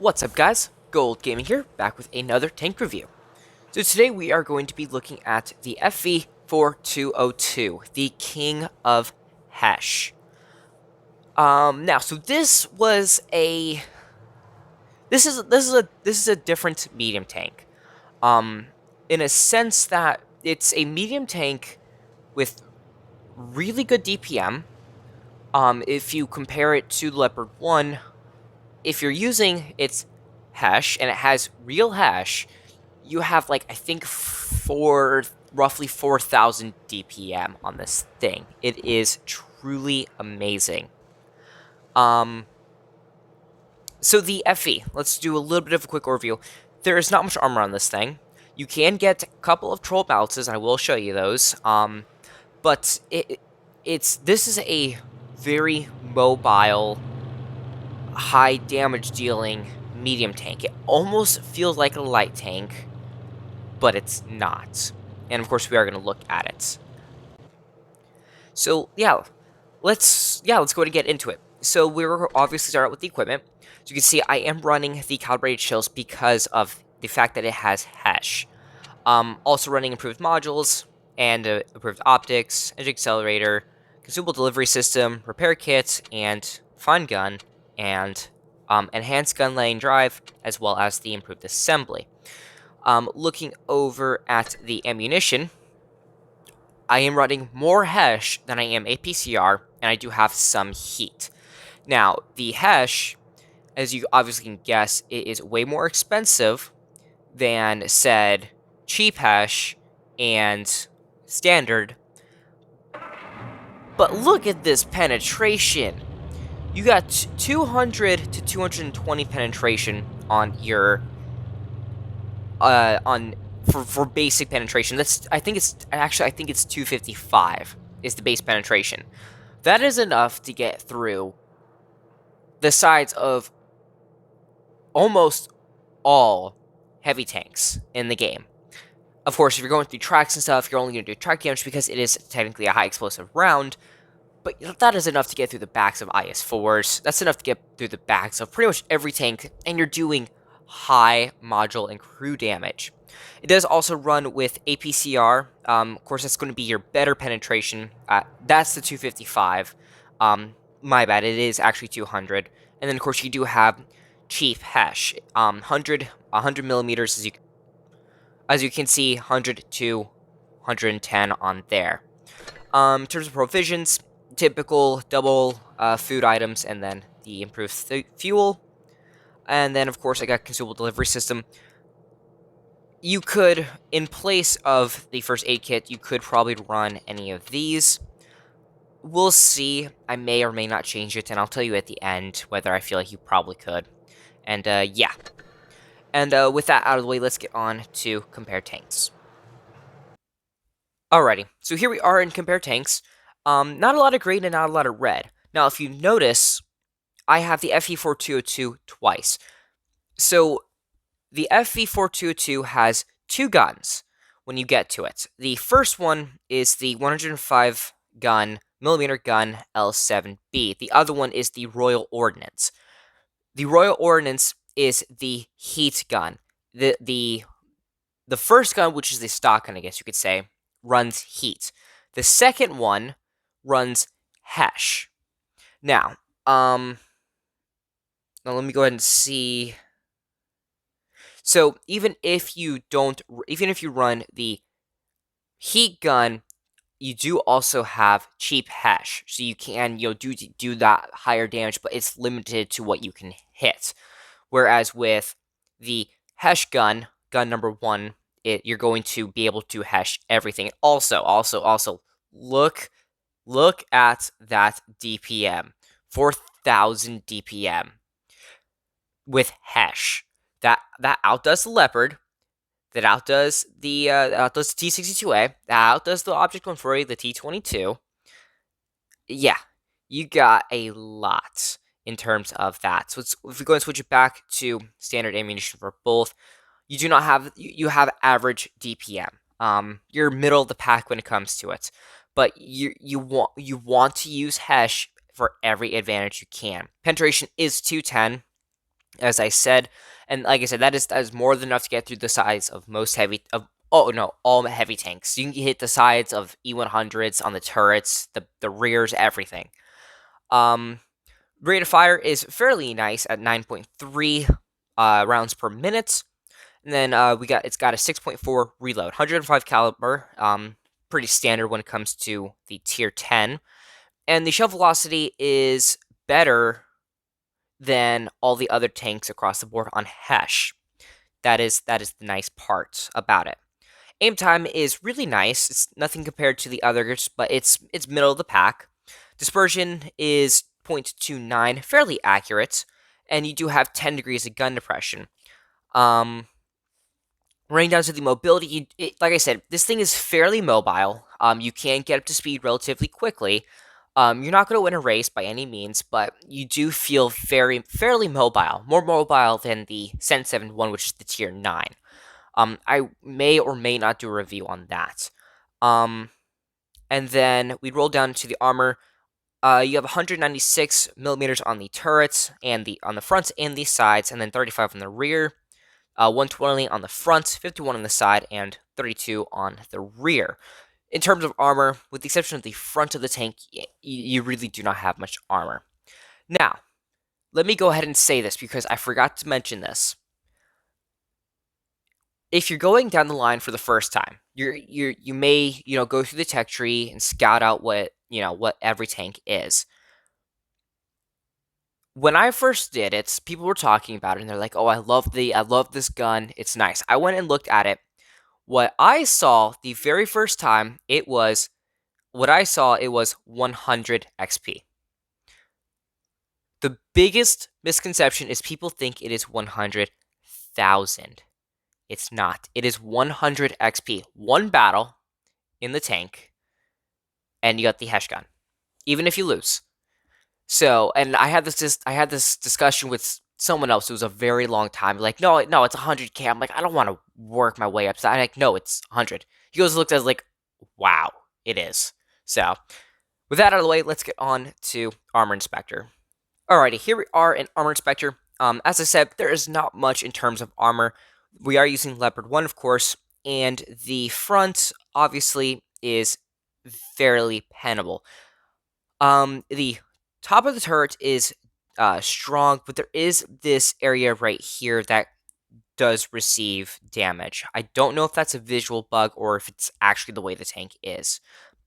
What's up, guys? Gold Gaming here, back with another tank review. So today we are going to be looking at the FV4202, the King of HESH. So this is a different medium tank. In a sense that it's a medium tank with really good DPM. If you compare it to the Leopard 1, if you're using its HESH and it has real HESH, you have like I think roughly 4,000 DPM on this thing. It is truly amazing. So the FV, let's do a little bit of a quick overview. There is not much armor on this thing. You can get a couple of troll bounces, and I will show you those. But this is a very mobile, high damage dealing medium tank. It almost feels like a light tank, but it's not. And of course we are going to look at it. So let's go ahead and get into it. So we're obviously start out with the equipment. So you can see I am running the calibrated shields because of the fact that it has HESH. Also running improved modules and improved optics, engine accelerator, consumable delivery system, repair kit, and fine gun, and enhanced gun laying drive, as well as the improved assembly. Looking over at the ammunition, I am running more HESH than I am APCR, and I do have some heat. Now, the HESH, as you obviously can guess, it is way more expensive than said cheap HESH and standard. But look at this penetration. You got 200 to 220 penetration on your for basic penetration. I think it's 255 is the base penetration. That is enough to get through the sides of almost all heavy tanks in the game. Of course, if you're going through tracks and stuff, you're only going to do track damage because it is technically a high explosive round. But that is enough to get through the backs of IS-4s. That's enough to get through the backs of pretty much every tank, and you're doing high module and crew damage. It does also run with APCR. Of course, that's going to be your better penetration. That's the 255. My bad, it is actually 200. And then, of course, you do have cheap HESH. 100 millimeters, as you can see, 100 to 110 on there. In terms of provisions, typical double food items, and then the improved fuel. And then, of course, I got consumable delivery system. You could, in place of the first aid kit, you could probably run any of these. We'll see. I may or may not change it, and I'll tell you at the end whether I feel like you probably could. And, yeah. And with that out of the way, let's get on to compare tanks. Alrighty, so here we are in compare tanks. Not a lot of green and not a lot of red. Now, if you notice, I have the FV4202 twice. So, the FV4202 has two guns when you get to it. The first one is the 105 millimeter gun L7B. The other one is the Royal Ordnance. The Royal Ordnance is the heat gun. The first gun, which is the stock gun, I guess you could say, runs heat. The second one runs HESH. Now let me go ahead and see. So even if you run the heat gun, you do also have cheap HESH, so you can do that higher damage, but it's limited to what you can hit. Whereas with the HESH gun number 1, you're going to be able to HESH everything. Also, look at that DPM, 4,000 DPM with HESH. That outdoes the Leopard. That outdoes the T62A. That outdoes the Object 140, the T22. Yeah, you got a lot in terms of that. So if we go and switch it back to standard ammunition for both, you do not have you have average DPM. You're middle of the pack when it comes to it, but you want to use HESH for every advantage you can. Penetration is 210. as I said. And like I said, that is more than enough to get through the sides of most heavy of oh no, all heavy tanks. You can hit the sides of E100s on the turrets, the rears, everything. Um, Rate of fire is fairly nice at 9.3 rounds per minute. And then it's got a 6.4 reload, 105 caliber. Pretty standard when it comes to the tier 10. And the shell velocity is better than all the other tanks across the board on HESH. That is the nice part about it. Aim time is really nice. It's nothing compared to the others, but it's middle of the pack. Dispersion is 0.29, fairly accurate, and you do have 10 degrees of gun depression. Running down to the mobility, like I said, this thing is fairly mobile. You can get up to speed relatively quickly. You're not going to win a race by any means, but you do feel fairly mobile, more mobile than the Sen 71, which is the tier 9. I may or may not do a review on that. And then we roll down to the armor. You have 196 millimeters on the turrets and on the fronts and the sides, and then 35 on the rear. 120 on the front, 51 on the side, and 32 on the rear. In terms of armor, with the exception of the front of the tank, you really do not have much armor. Now, let me go ahead and say this because I forgot to mention this. If you're going down the line for the first time, you may go through the tech tree and scout out what every tank is. When I first did it, people were talking about it and they're like, "Oh, I love this gun. It's nice." I went and looked at it. What I saw the very first time, it was 100 XP. The biggest misconception is people think it is 100,000. It's not. It is 100 XP. One battle in the tank, and you got the HESH gun, even if you lose. So, and I had this discussion with someone else. It was a very long time. Like, no, it's 100K. I'm like, I don't want to work my way up. So I'm like, no, it's 100. He goes, looked at us like, wow, it is. So, with that out of the way, let's get on to Armor Inspector. Alrighty, here we are in Armor Inspector. As I said, there is not much in terms of armor. We are using Leopard 1, of course, and the front, obviously, is fairly pennable. The top of the turret is strong, but there is this area right here that does receive damage. I don't know if that's a visual bug or if it's actually the way the tank is,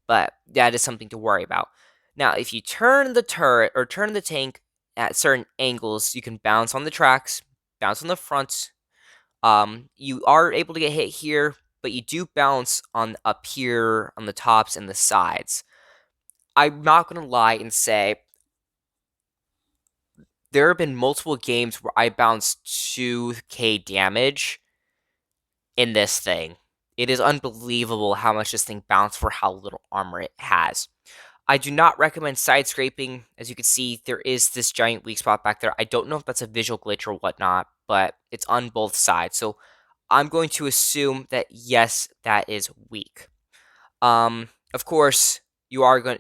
but that is something to worry about. Now, if you turn the turret or turn the tank at certain angles, you can bounce on the tracks, bounce on the front. You are able to get hit here, but you do bounce on up here on the tops and the sides. I'm not going to lie and say there have been multiple games where I bounced 2k damage in this thing. It is unbelievable how much this thing bounced for how little armor it has. I do not recommend side scraping. As you can see, there is this giant weak spot back there. I don't know if that's a visual glitch or whatnot, but it's on both sides. So I'm going to assume that yes, that is weak. Of course, you are going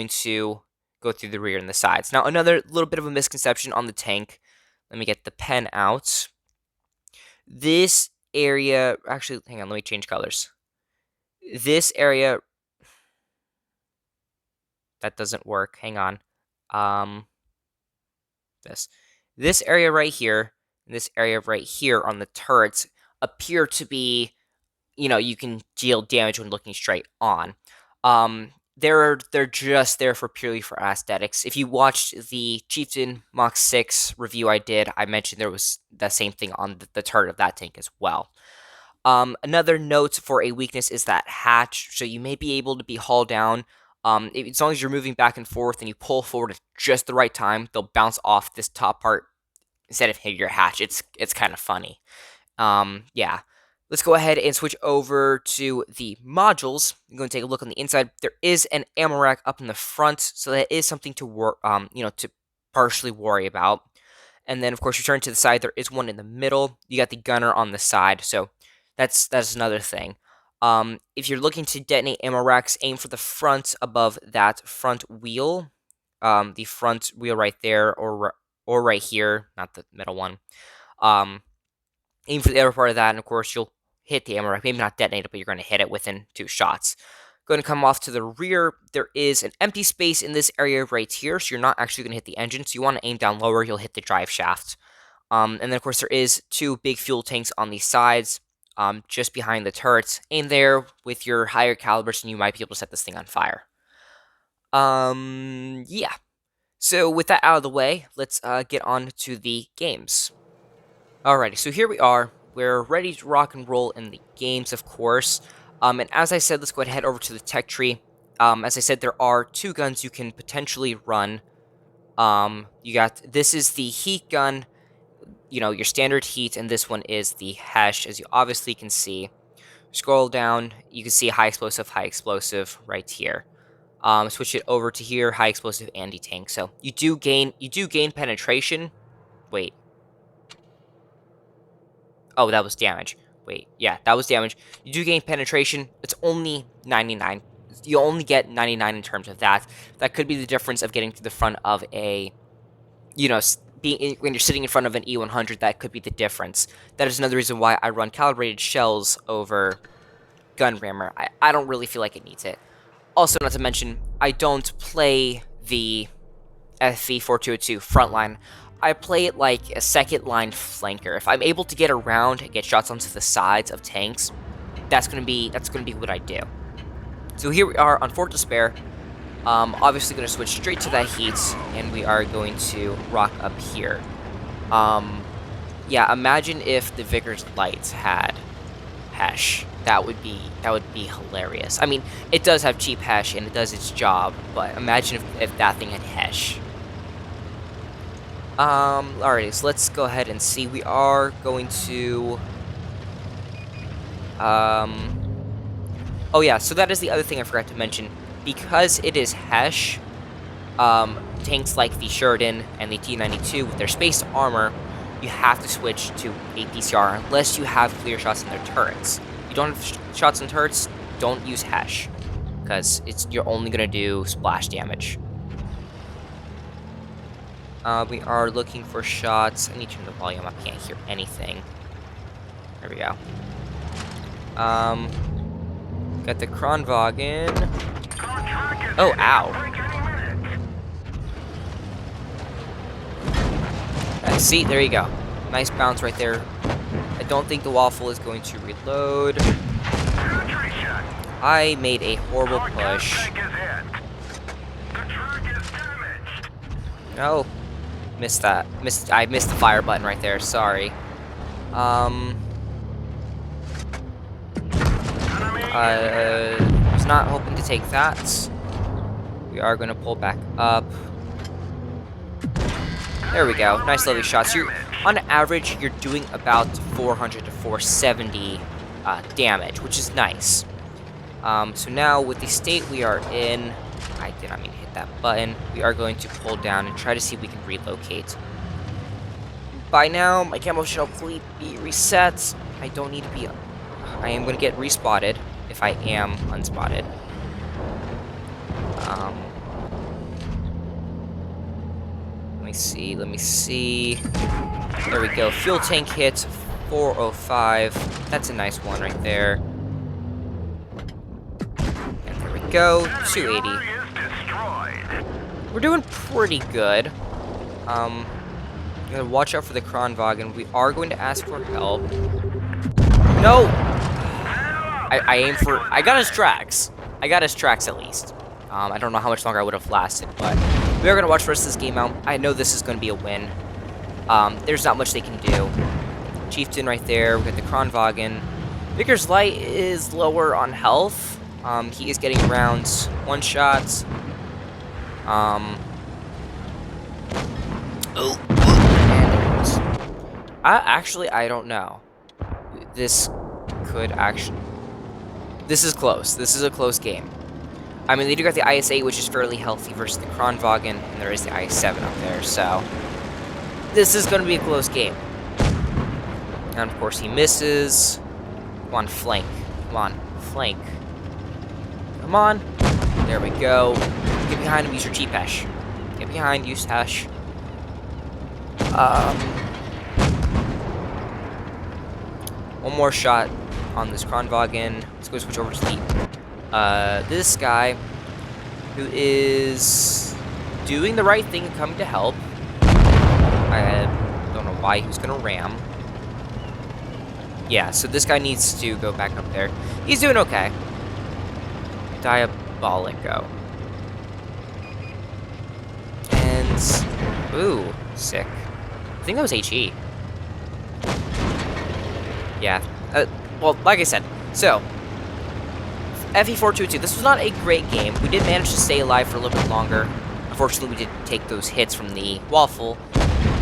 to go through the rear and the sides. Now, another little bit of a misconception on the tank. Let me get the pen out. This area, actually, hang on, let me change colors. This area, that doesn't work. Hang on. This area right here, and this area right here on the turrets appear to be, you can deal damage when looking straight on. They're just there purely for aesthetics. If you watched the Chieftain Mach 6 review I did, I mentioned there was the same thing on the turret of that tank as well. Another note for a weakness is that hatch, so you may be able to be hauled down. As long as you're moving back and forth and you pull forward at just the right time, they'll bounce off this top part instead of hitting your hatch. It's kind of funny. Yeah. Let's go ahead and switch over to the modules. I'm going to take a look on the inside. There is an ammo rack up in the front, so that is something to to partially worry about. And then, of course, you turn to the side. There is one in the middle. You got the gunner on the side, so that's another thing. If you're looking to detonate ammo racks, aim for the front above that front wheel. The front wheel right there, or or right here, not the middle one. Aim for the upper part of that, and of course you'll hit the ammo rack. Maybe not detonate it, but you're going to hit it within 2 shots. Going to come off to the rear. There is an empty space in this area right here, so you're not actually going to hit the engine. So you want to aim down lower. You'll hit the drive shaft. And then of course there is 2 big fuel tanks on the sides, just behind the turrets. Aim there with your higher calibers, and you might be able to set this thing on fire. Yeah. So with that out of the way, let's get on to the games. Alrighty, so here we are. We're ready to rock and roll in the games, of course. And as I said, let's go ahead and head over to the tech tree. As I said, there are 2 guns you can potentially run. This is the heat gun, your standard heat, and this one is the HESH, as you obviously can see. Scroll down, you can see high explosive right here. Switch it over to here, high explosive anti-tank. So you do gain penetration. Wait. Oh, that was damage. Wait, yeah, that was damage. You do gain penetration. It's only 99. You only get 99 in terms of that. That could be the difference of getting to the front of a, when you're sitting in front of an E100, that could be the difference. That is another reason why I run calibrated shells over gun rammer. I don't really feel like it needs it. Also, not to mention, I don't play the FV4202 frontline. I play it like a second-line flanker. If I'm able to get around and get shots onto the sides of tanks, that's gonna be what I do. So here we are on Fort Despair. Obviously gonna switch straight to that heat, and we are going to rock up here. Yeah, imagine if the Vickers Lights had HESH. That would be hilarious. I mean, it does have cheap HESH and it does its job, but imagine if that thing had HESH. Alrighty, so let's go ahead and see. We are going to, oh yeah, so that is the other thing I forgot to mention. Because it is HESH, tanks like the Sheridan and the T-92 with their space armor, you have to switch to a PCR unless you have clear shots in their turrets. If you don't have shots in turrets, don't use HESH, because you're only gonna do splash damage. We are looking for shots. I need to turn the volume up. I can't hear anything. There we go. Got the Kronwagen. Oh, ow. See, there you go. Nice bounce right there. I don't think the waffle is going to reload. I made a horrible push. No. Missed that. I missed the fire button right there. Sorry. I was not hoping to take that. We are going to pull back up. There we go. Nice lovely shots. On average, you're doing about 400 to 470 damage, which is nice. So now, with the state we are in, I did not mean to hit that button. We are going to pull down and try to see if we can relocate. By now, my camo should hopefully be reset. I don't need to be... I am going to get respotted if I am unspotted. Let me see. There we go. Fuel tank hit, 405. That's a nice one right there. And there we go, 280. We're doing pretty good. I'm gonna watch out for the Kronwagen. We are going to ask for help. No! I aim for... I got his tracks. I got his tracks at least. I don't know how much longer I would have lasted, but we are going to watch the rest of this game out. I know this is going to be a win. There's not much they can do. Chieftain right there. We got the Kronwagen. Vickers Light is lower on health. He is getting rounds, one shots. Actually, I don't know. This is close. This is a close game. I mean, they do got the IS-8, which is fairly healthy, versus the Kronwagen, and there is the IS-7 up there, so... This is going to be a close game. And, of course, he misses. Come on, flank. Come on, flank. Come on. There we go. Get behind him, use your cheap HESH. Get behind, use HESH. One more shot on this Kronwagen. Let's go switch over to this guy who is doing the right thing and coming to help. I don't know why he was gonna ram. Yeah, so this guy needs to go back up there. He's doing okay. Diabolico. And ooh, sick. I think that was HE. Yeah. Well, like I said, so FV4202. This was not a great game. We did manage to stay alive for a little bit longer. Unfortunately, we did take those hits from the waffle.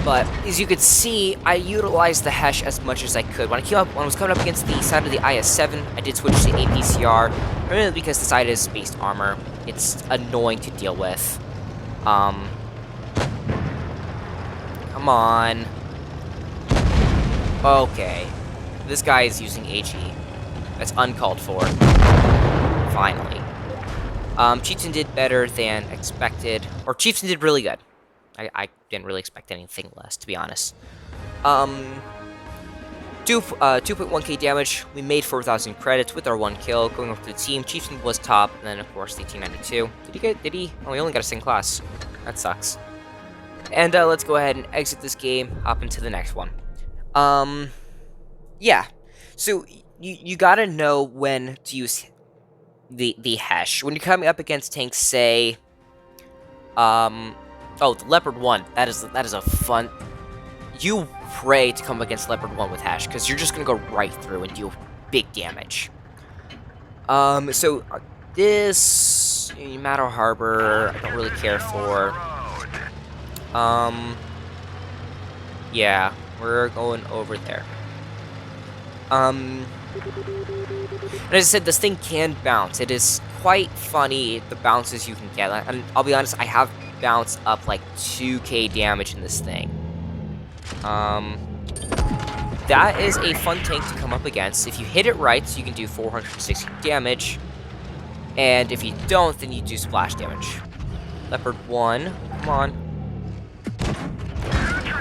But as you could see, I utilized the HESH as much as I could. When I was coming up against the side of the IS-7, I did switch to APCR, primarily because the side is based armor. It's annoying to deal with. Come on. Okay. This guy is using HE. That's uncalled for. Finally. Chieftain did better than expected. Or Chieftain did really good. I didn't really expect anything less, to be honest. 2.1k damage. We made 4,000 credits with our 1 kill. Going over to the team, Chieftain was top, and then of course the T92. Did he? Oh, he only got a single class. That sucks. And let's go ahead and exit this game, hop into the next one. Yeah. So you gotta know when to use the HESH. When you're coming up against tanks, say, oh, the Leopard 1. That is a fun. You pray to come against Leopard 1 with HESH, because you're just gonna go right through and deal big damage. So this Matter Harbor, I don't really care for. Yeah, we're going over there. And as I said, this thing can bounce. It is quite funny, the bounces you can get. And I'll be honest, I have bounced up like 2k damage in this thing. That is a fun tank to come up against. If you hit it right, you can do 460 damage. And if you don't, then you do splash damage. Leopard 1, come on.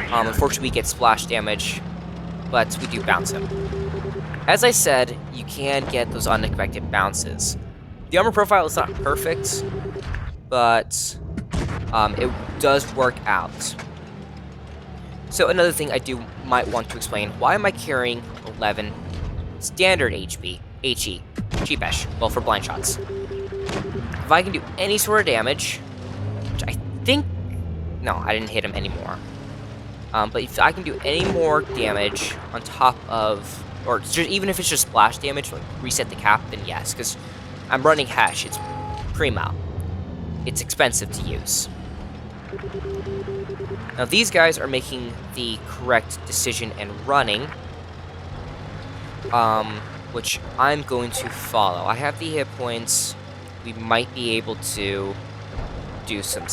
Unfortunately, we get splash damage, but we do bounce him. As I said, you can get those unexpected bounces. The armor profile is not perfect, but it does work out. So another thing I might want to explain, why am I carrying 11 standard HE, cheap HESH, well, for blind shots. If I can do any sort of damage, which I think, no, I didn't hit him anymore. But if I can do any more damage on top of, or just, even if it's just splash damage, like reset the cap, then yes, because I'm running HESH, it's primo. It's expensive to use. Now these guys are making the correct decision and running, which I'm going to follow. I have the hit points. We might be able to do some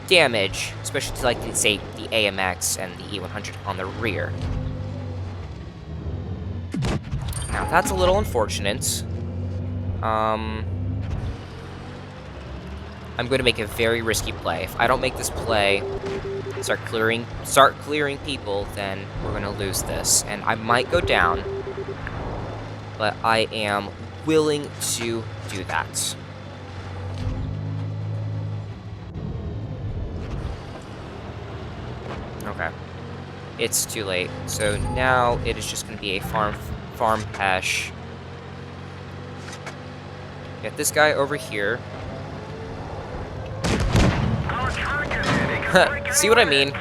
damage, especially to, like, say, the AMX and the E100 on the rear. Now that's a little unfortunate. I'm going to make a very risky play. If I don't make this play, start clearing people, then we're going to lose this. And I might go down, but I am willing to do that. Okay. It's too late. So now it is just going to be a farm HESH. Get this guy over here. See what I mean?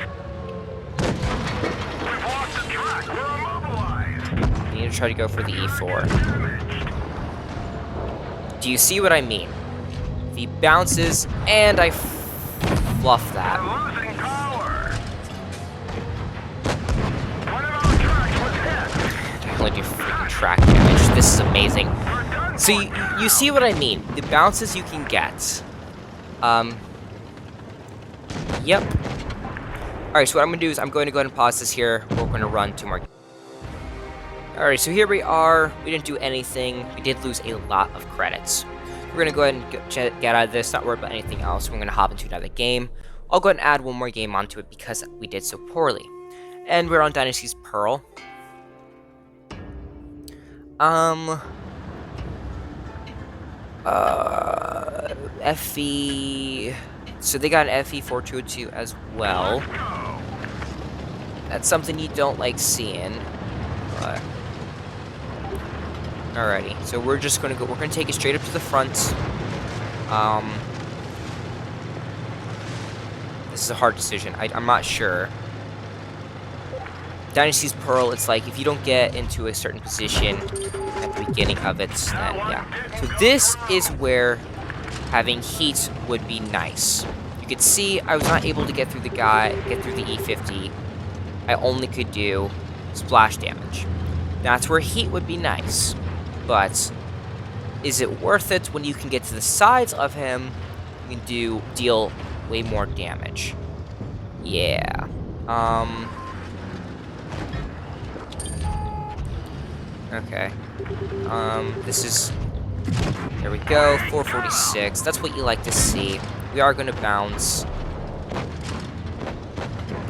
I need to try to go for the E4. Do you see what I mean? He bounces, and I fluff that. I only do freaking track damage. This is amazing. So you see what I mean? The bounces you can get. Yep. Alright, so what I'm going to do is I'm going to go ahead and pause this here. We're going to run 2 more. Alright, so here we are. We didn't do anything. We did lose a lot of credits. We're going to go ahead and get out of this, not worry about anything else. We're going to hop into another game. I'll go ahead and add one more game onto it because we did so poorly. And we're on Dynasty's Pearl. FV... So they got an FV4202 as well. That's something you don't like seeing. But... Alrighty, so we're just gonna go, we're gonna take it straight up to the front. This is a hard decision. I'm not sure. Dynasty's Pearl, it's like, if you don't get into a certain position at the beginning of it, then yeah. So this is where having heat would be nice. You could see I was not able to get through the E50. I only could do splash damage. That's where heat would be nice. But is it worth it when you can get to the sides of him? You can deal way more damage. Yeah. Okay. This is... There we go, 446. That's what you like to see. We are gonna bounce.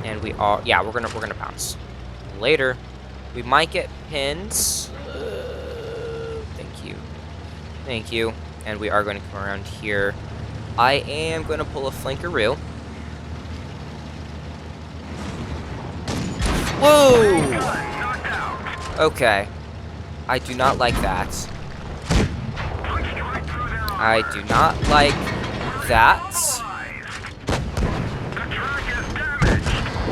And we are... Yeah, we're gonna bounce. Later. We might get pins. Thank you. Thank you. And we are going to come around here. I am going to pull a flankeroo. Whoa! Okay. I do not like that. I do not like that.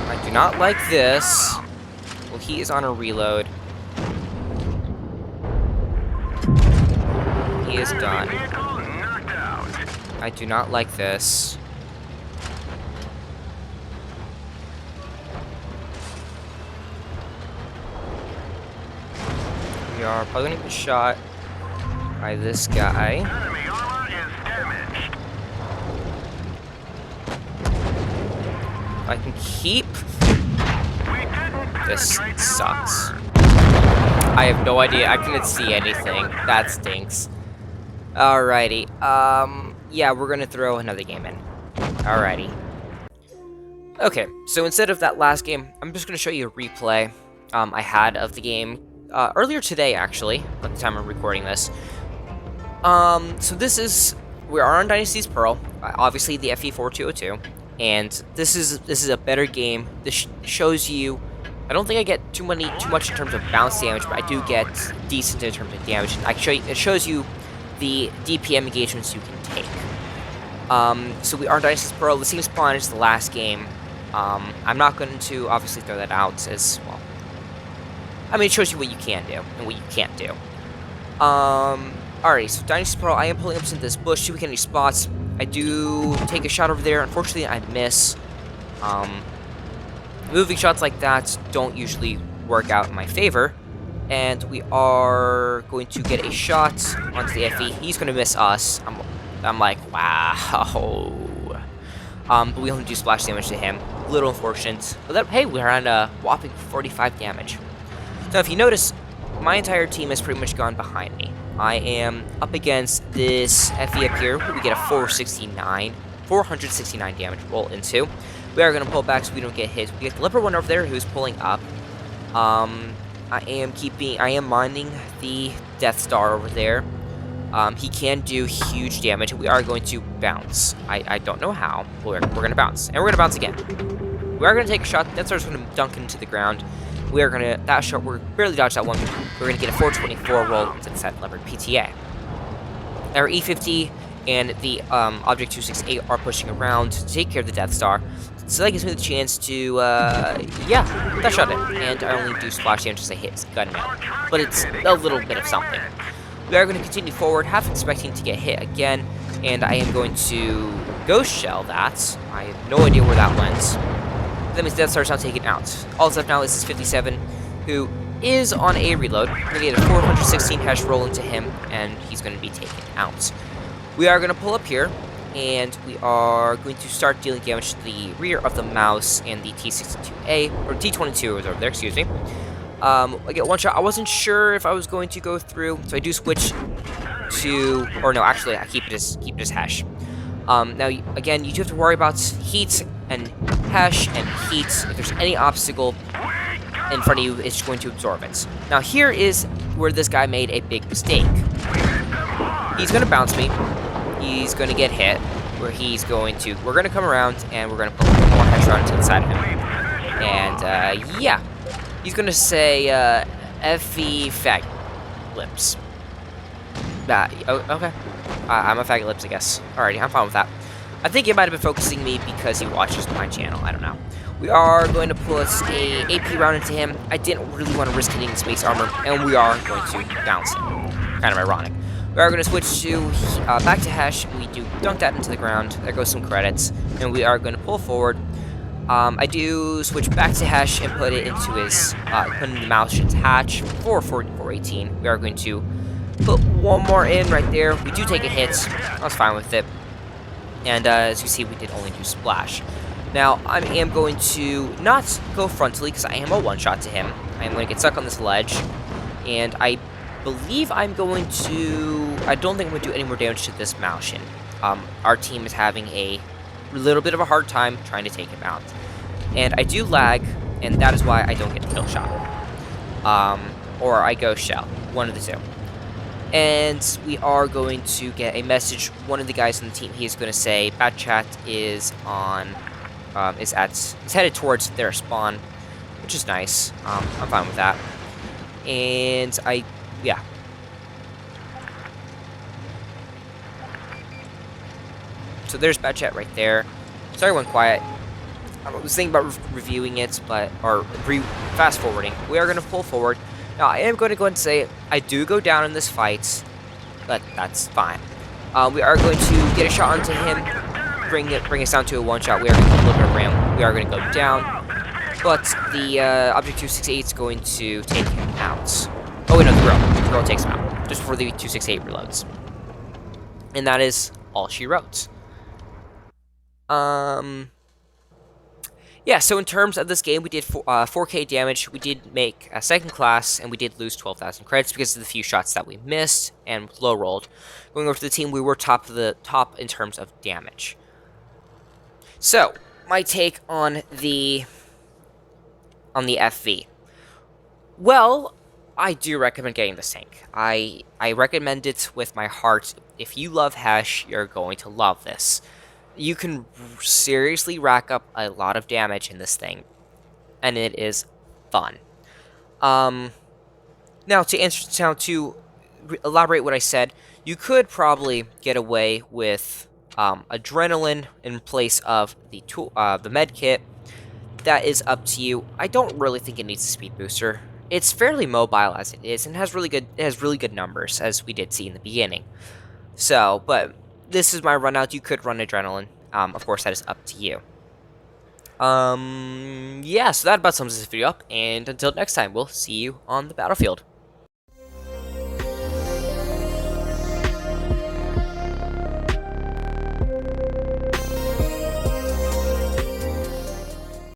I do not like this. Well, he is on a reload. He is done. I do not like this. We are probably gonna get shot by this guy. I can keep... This sucks. I have no idea. I couldn't see anything. That stinks. Alrighty. Yeah, we're gonna throw another game in. Alrighty. Okay, so instead of that last game, I'm just gonna show you a replay I had of the game earlier today, actually, at the time I'm recording this. So this is... We are on Dynasty's Pearl, obviously the FV4202, and this is a better game. This shows you... I don't think I get too much in terms of bounce damage, but I do get decent in terms of damage. And it shows you the DPM engagements you can take. So we are Dynasty's Pearl. The same spawn as the last game. I'm not going to obviously throw that out as well. I mean, it shows you what you can do and what you can't do. Alright, so Dynasty's Pearl. I am pulling up into this bush. See if we get any spots. I do take a shot over there. Unfortunately, I miss. Moving shots like that don't usually work out in my favor. And we are going to get a shot onto the FE. He's going to miss us. I'm like, wow. But we only do splash damage to him. A little unfortunate. But hey, we're on a whopping 45 damage. So if you notice, my entire team has pretty much gone behind me. I am up against this FE up here, who we get a 469 damage roll into. We are going to pull back so we don't get hit. We get the leopard one over there who's pulling up. I am minding the Death Star over there. He can do huge damage. We are going to bounce. I don't know how, but we're going to bounce. And we're going to bounce again. We are going to take a shot. Death Star's going to dunk into the ground. We are going to... That shot, we're barely dodged that one. We're going to get a 424 roll into the set leopard PTA. Our E50 and the Object 268 are pushing around to take care of the Death Star. So that gives me the chance to, yeah, put that shot in. And I only do splash damage as I hit his gunman. But it's a little bit of something. We are going to continue forward, half expecting to get hit again. And I am going to ghost shell that. I have no idea where that went. That means Death Star's now taken out. All that's left now is this 57, who is on a reload. We're going to get a 416 HESH roll into him, and he's going to be taken out. We are going to pull up here. And we are going to start dealing damage to the rear of the mouse and the T62A, or T22 is over there, excuse me. I get one shot. I wasn't sure if I was going to go through, so I do switch to, or no, actually, I keep it as HESH. Now, again, you do have to worry about heat and HESH and heat. If there's any obstacle, in front of you is going to absorb it. Now here is where this guy made a big mistake. He's going to bounce me. He's going to get hit. We're going to come around and we're going to put one more headshot into the side of him. And yeah, he's going to say FV fag lips. Okay. I'm a faggot lips, I guess. Alrighty, I'm fine with that. I think he might have been focusing me because he watches my channel. I don't know. We are going to put a AP round into him. I didn't really want to risk hitting space armor, and we are going to bounce him. Kind of ironic. We are going to switch to back to HESH. We do dunk that into the ground. There goes some credits, and we are going to pull forward. I do switch back to HESH and put it into his put in the mouse hatch for 4418. We are going to put one more in right there. We do take a hit. I was fine with it. And as you see, we did only do splash. Now, I am going to not go frontally because I am a one-shot to him. I am going to get stuck on this ledge. And I believe I'm going to... I don't think I'm going to do any more damage to this Malshin. Our team is having a little bit of a hard time trying to take him out. And I do lag, and that is why I don't get the kill shot. Or I go shell. One of the two. And we are going to get a message. One of the guys on the team, he is going to say, Bad Chat is on... is headed towards their spawn, which is nice. I'm fine with that. And yeah. So there's Bad Chat right there. Sorry, I went quiet. I was thinking about reviewing it, or fast forwarding. We are going to pull forward. Now, I am going to go ahead and say I do go down in this fight, but that's fine. We are going to get a shot onto him. Bring us down to a one-shot. We are going to get a little bit of ram. We are going to go down. But the Object 268 is going to take him out. Oh, wait, no, the girl. The girl takes him out. Just before the 268 reloads. And that is all she wrote. Yeah, so in terms of this game, we did 4K damage. We did make a second class, and we did lose 12,000 credits because of the few shots that we missed and low rolled. Going over to the team, we were top in terms of damage. So, my take on the FV. Well, I do recommend getting this tank. I recommend it with my heart. If you love HESH, you're going to love this. You can seriously rack up a lot of damage in this thing, and it is fun. Now to elaborate what I said, you could probably get away with adrenaline in place of the med kit. That is up to you. I don't really think it needs a speed booster. It's fairly mobile as it is, and has really good numbers, as we did see in the beginning. So, but this is my run out. You could run adrenaline. Of course, that is up to you. Yeah, so that about sums this video up, and until next time, we'll see you on the battlefield.